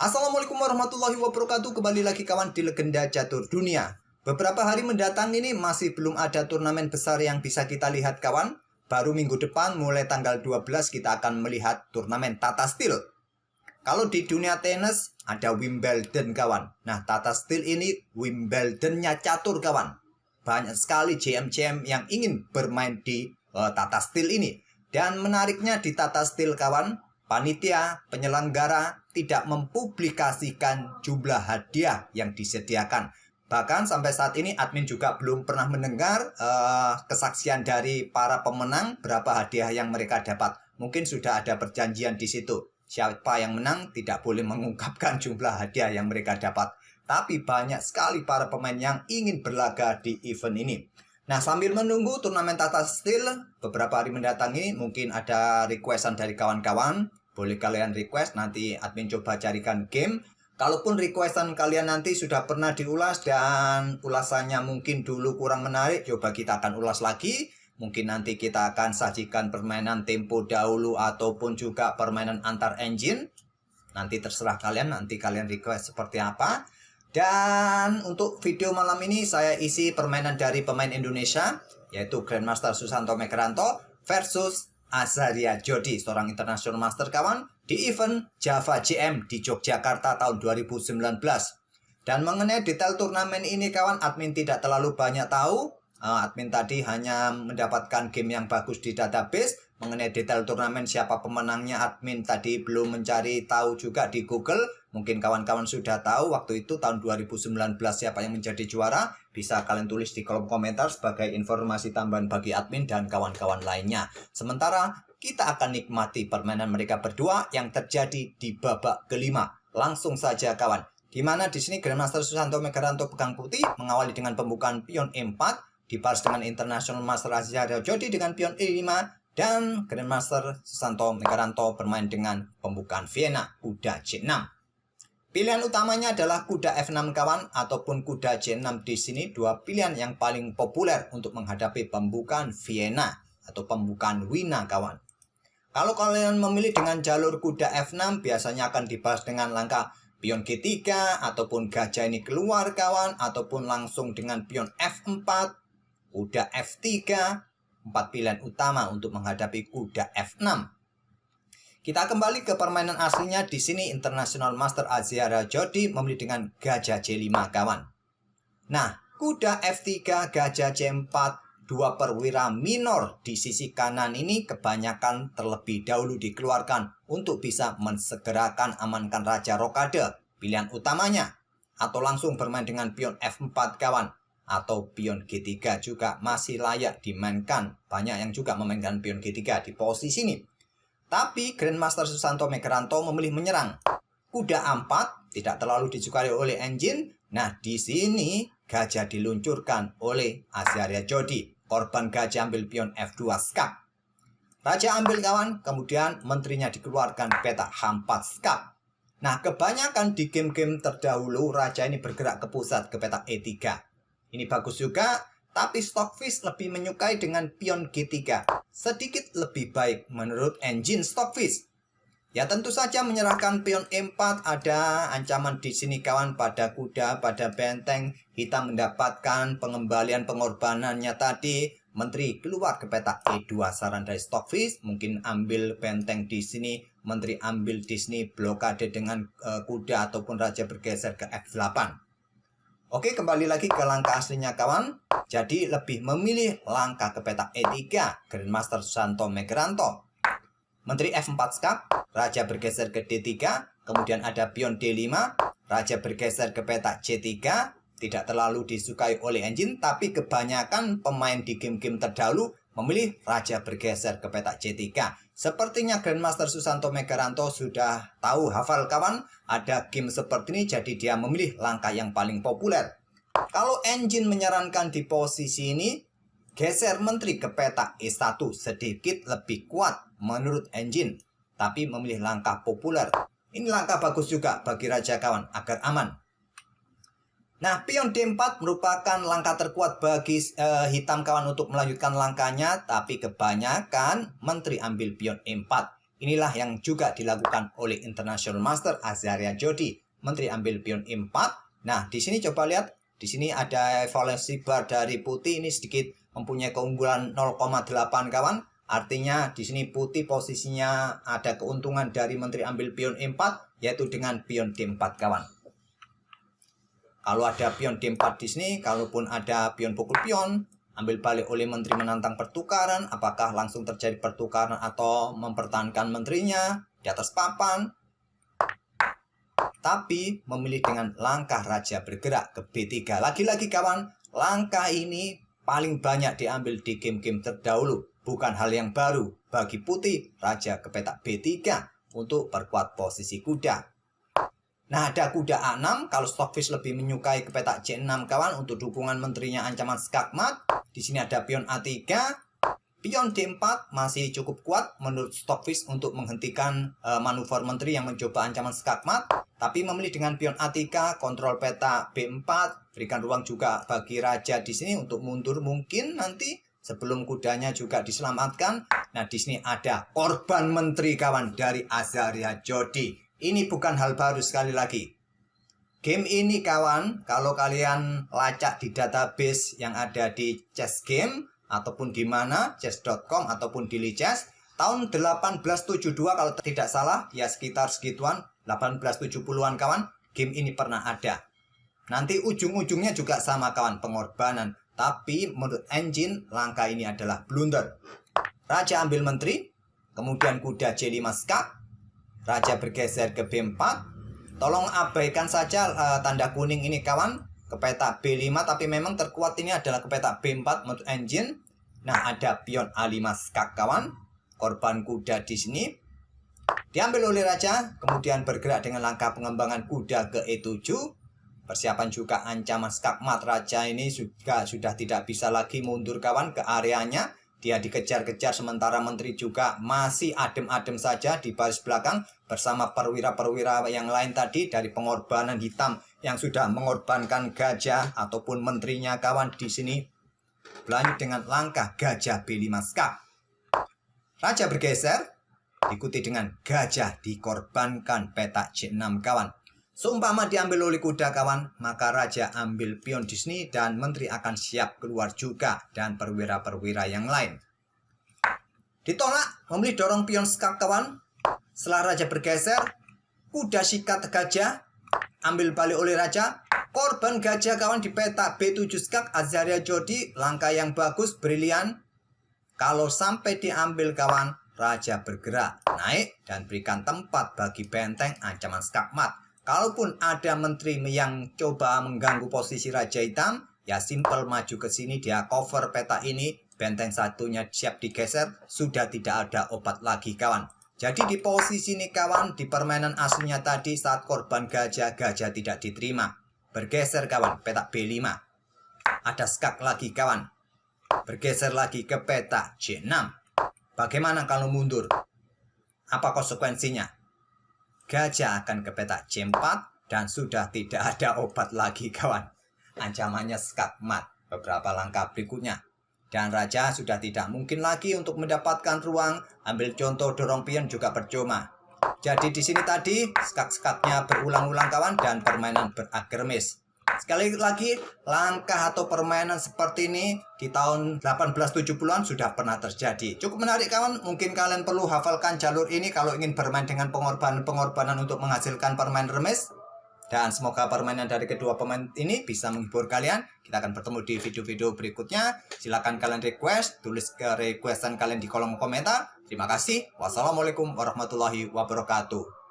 Assalamualaikum warahmatullahi wabarakatuh. Kembali lagi kawan di Legenda Catur Dunia. Beberapa hari mendatang ini masih belum ada turnamen besar yang bisa kita lihat kawan. Baru minggu depan mulai tanggal 12 kita akan melihat turnamen Tata Steel. Kalau di dunia tenis ada Wimbledon kawan. Nah, Tata Steel ini Wimbledonnya catur kawan. Banyak sekali JM-JM yang ingin bermain di Tata Steel ini. Dan menariknya di Tata Steel kawan, panitia, penyelenggara tidak mempublikasikan jumlah hadiah yang disediakan. Bahkan sampai saat ini admin juga belum pernah mendengar kesaksian dari para pemenang berapa hadiah yang mereka dapat. Mungkin sudah ada perjanjian di situ. Siapa yang menang tidak boleh mengungkapkan jumlah hadiah yang mereka dapat. Tapi banyak sekali para pemain yang ingin berlaga di event ini. Nah, sambil menunggu turnamen Tata Steel beberapa hari mendatang ini, mungkin ada requestan dari kawan-kawan. Boleh kalian request, nanti admin coba carikan game. Kalaupun requestan kalian nanti sudah pernah diulas dan ulasannya mungkin dulu kurang menarik, coba kita akan ulas lagi. Mungkin nanti kita akan sajikan permainan tempo dahulu ataupun juga permainan antar engine. Nanti terserah kalian, nanti kalian request seperti apa. Dan untuk video malam ini saya isi permainan dari pemain Indonesia, yaitu Grandmaster Susanto Mekeranto versus Azaria Jodi, seorang international master kawan, di event Java JM di Yogyakarta tahun 2019. Dan mengenai detail turnamen ini kawan, admin tidak terlalu banyak tahu. Admin tadi hanya mendapatkan game yang bagus di database. Mengenai detail turnamen siapa pemenangnya, admin tadi belum mencari tahu juga di Google. Mungkin kawan-kawan sudah tahu waktu itu tahun 2019 siapa yang menjadi juara. Bisa kalian tulis di kolom komentar sebagai informasi tambahan bagi admin dan kawan-kawan lainnya. Sementara kita akan nikmati permainan mereka berdua yang terjadi di babak kelima. Langsung saja kawan. Dimana di sini Grandmaster Susanto Mekeranto pegang putih mengawali dengan pembukaan pion E4, dibalas dengan International Master Azaria Jodi dengan pion E5, dan Grandmaster Susanto Mekeranto bermain dengan pembukaan Vienna kuda C6. Pilihan utamanya adalah kuda F6 kawan ataupun kuda C6 di sini, dua pilihan yang paling populer untuk menghadapi pembukaan Vienna atau pembukaan Wina kawan. Kalau kalian memilih dengan jalur kuda F6 biasanya akan dibalas dengan langkah pion G3 ataupun gajah ini keluar kawan, ataupun langsung dengan pion F4, kuda F3, 4 pilihan utama untuk menghadapi kuda F6. Kita kembali ke permainan aslinya. Di sini International Master Azaria Jodi memilih dengan gajah C5 kawan. Nah, kuda F3, gajah C4, 2 perwira minor di sisi kanan ini kebanyakan terlebih dahulu dikeluarkan untuk bisa mensegerakan amankan Raja Rokade, pilihan utamanya. Atau langsung bermain dengan pion F4 kawan. Atau pion G3 juga masih layak dimainkan. Banyak yang juga memainkan pion G3 di posisi ini. Tapi Grandmaster Susanto Mekeranto memilih menyerang. Kuda A4 tidak terlalu disukai oleh engine. Nah, di sini gajah diluncurkan oleh Azaria Jodi. Korban gajah ambil pion F2 skak. Raja ambil kawan, kemudian menterinya dikeluarkan petak H4 skak. Nah, kebanyakan di game-game terdahulu raja ini bergerak ke pusat ke petak E3. Ini bagus juga. Tapi Stockfish lebih menyukai dengan pion G3. Sedikit lebih baik menurut engine Stockfish. Ya tentu saja menyerahkan pion E4 ada ancaman di sini kawan pada kuda, pada benteng. Kita mendapatkan pengembalian pengorbanannya tadi. Menteri keluar ke petak E2 saran dari Stockfish. Mungkin ambil benteng di sini. Menteri ambil di sini blokade dengan kuda ataupun raja bergeser ke F8. Oke, kembali lagi ke langkah aslinya kawan. Jadi lebih memilih langkah ke petak E3 Grandmaster Susanto Mekeranto. Menteri F4 skak, raja bergeser ke D3, kemudian ada pion D5, raja bergeser ke petak C3. Tidak terlalu disukai oleh engine, tapi kebanyakan pemain di game-game terdahulu memilih raja bergeser ke petak C3. Sepertinya Grandmaster Susanto Mekeranto sudah tahu hafal kawan, ada game seperti ini jadi dia memilih langkah yang paling populer. Kalau engine menyarankan di posisi ini, geser menteri ke petak E1 sedikit lebih kuat menurut engine, tapi memilih langkah populer. Ini langkah bagus juga bagi raja kawan agar aman. Nah, pion D4 merupakan langkah terkuat bagi hitam kawan untuk melanjutkan langkahnya, tapi kebanyakan menteri ambil pion E4. Inilah yang juga dilakukan oleh International Master Azaria Jodi. Menteri ambil pion E4. Nah, di sini coba lihat. Di sini ada evaluasi bar dari putih ini sedikit mempunyai keunggulan 0,8 kawan. Artinya di sini putih posisinya ada keuntungan dari menteri ambil pion E4 yaitu dengan pion D4 kawan. Kalau ada pion D4 di sini, kalaupun ada pion pukul pion, ambil balik oleh menteri menantang pertukaran, apakah langsung terjadi pertukaran atau mempertahankan menterinya di atas papan. Tapi memilih dengan langkah raja bergerak ke B3. Lagi-lagi kawan, langkah ini paling banyak diambil di game-game terdahulu. Bukan hal yang baru bagi putih, raja ke petak B3 untuk perkuat posisi kuda. Nah, ada kuda A6, kalau Stockfish lebih menyukai ke petak C6 kawan untuk dukungan menterinya ancaman skakmat. Di sini ada pion A3, pion D4 masih cukup kuat menurut Stockfish untuk menghentikan manuver menteri yang mencoba ancaman skakmat. Tapi memilih dengan pion A3, kontrol peta B4, berikan ruang juga bagi raja di sini untuk mundur mungkin nanti sebelum kudanya juga diselamatkan. Nah, di sini ada korban menteri kawan dari Azaria Jodi. Ini bukan hal baru sekali lagi. Game ini kawan, kalau kalian lacak di database yang ada di chess game ataupun di mana chess.com ataupun di Lichess tahun 1872 kalau tidak salah, ya sekitar segituan 1870-an kawan, game ini pernah ada. Nanti ujung-ujungnya juga sama kawan, pengorbanan. Tapi menurut engine langkah ini adalah blunder. Raja ambil menteri, kemudian kuda C5 skak. Raja bergeser ke B4. Tolong abaikan saja tanda kuning ini kawan. Ke peta B5. Tapi memang terkuat ini adalah ke peta B4 menurut engine. Nah, ada pion A5 skak kawan. Korban kuda di sini. Diambil oleh raja. Kemudian bergerak dengan langkah pengembangan kuda ke E7. Persiapan juga ancaman skakmat. Raja ini juga sudah tidak bisa lagi mundur kawan ke areanya. Dia dikejar-kejar sementara menteri juga masih adem-adem saja di baris belakang bersama perwira-perwira yang lain tadi dari pengorbanan hitam yang sudah mengorbankan gajah ataupun menterinya kawan di sini. Berlanjut dengan langkah gajah B5 skak. Raja bergeser, diikuti dengan gajah dikorbankan petak C6 kawan. Seumpama diambil oleh kuda kawan, maka raja ambil pion di sini dan menteri akan siap keluar juga dan perwira-perwira yang lain. Ditolak, memilih dorong pion skak kawan. Setelah raja bergeser, kuda sikat gajah, ambil balik oleh raja. Korban gajah kawan di peta B7 skak, Azaria Jodi, langkah yang bagus, brilian. Kalau sampai diambil kawan, raja bergerak, naik dan berikan tempat bagi benteng ancaman skakmat. Kalaupun ada menteri yang coba mengganggu posisi raja hitam, ya simple maju ke sini, dia cover peta ini, benteng satunya siap digeser, sudah tidak ada obat lagi kawan. Jadi di posisi ini kawan, di permainan aslinya tadi saat korban gajah, gajah tidak diterima. Bergeser kawan, peta B5. Ada skak lagi kawan. Bergeser lagi ke peta C6. Bagaimana kalau mundur? Apa konsekuensinya? Gajah akan ke petak C4 dan sudah tidak ada obat lagi kawan. Ancamannya skakmat beberapa langkah berikutnya. Dan raja sudah tidak mungkin lagi untuk mendapatkan ruang. Ambil contoh dorong pion juga percuma. Jadi di sini tadi skak-skaknya berulang-ulang kawan dan permainan beragermis. Sekali lagi, langkah atau permainan seperti ini di tahun 1870-an sudah pernah terjadi. Cukup menarik kawan, mungkin kalian perlu hafalkan jalur ini kalau ingin bermain dengan pengorbanan-pengorbanan untuk menghasilkan permainan remis. Dan semoga permainan dari kedua pemain ini bisa menghibur kalian. Kita akan bertemu di video-video berikutnya. Silahkan kalian request, tulis ke requestan kalian di kolom komentar. Terima kasih. Wassalamualaikum warahmatullahi wabarakatuh.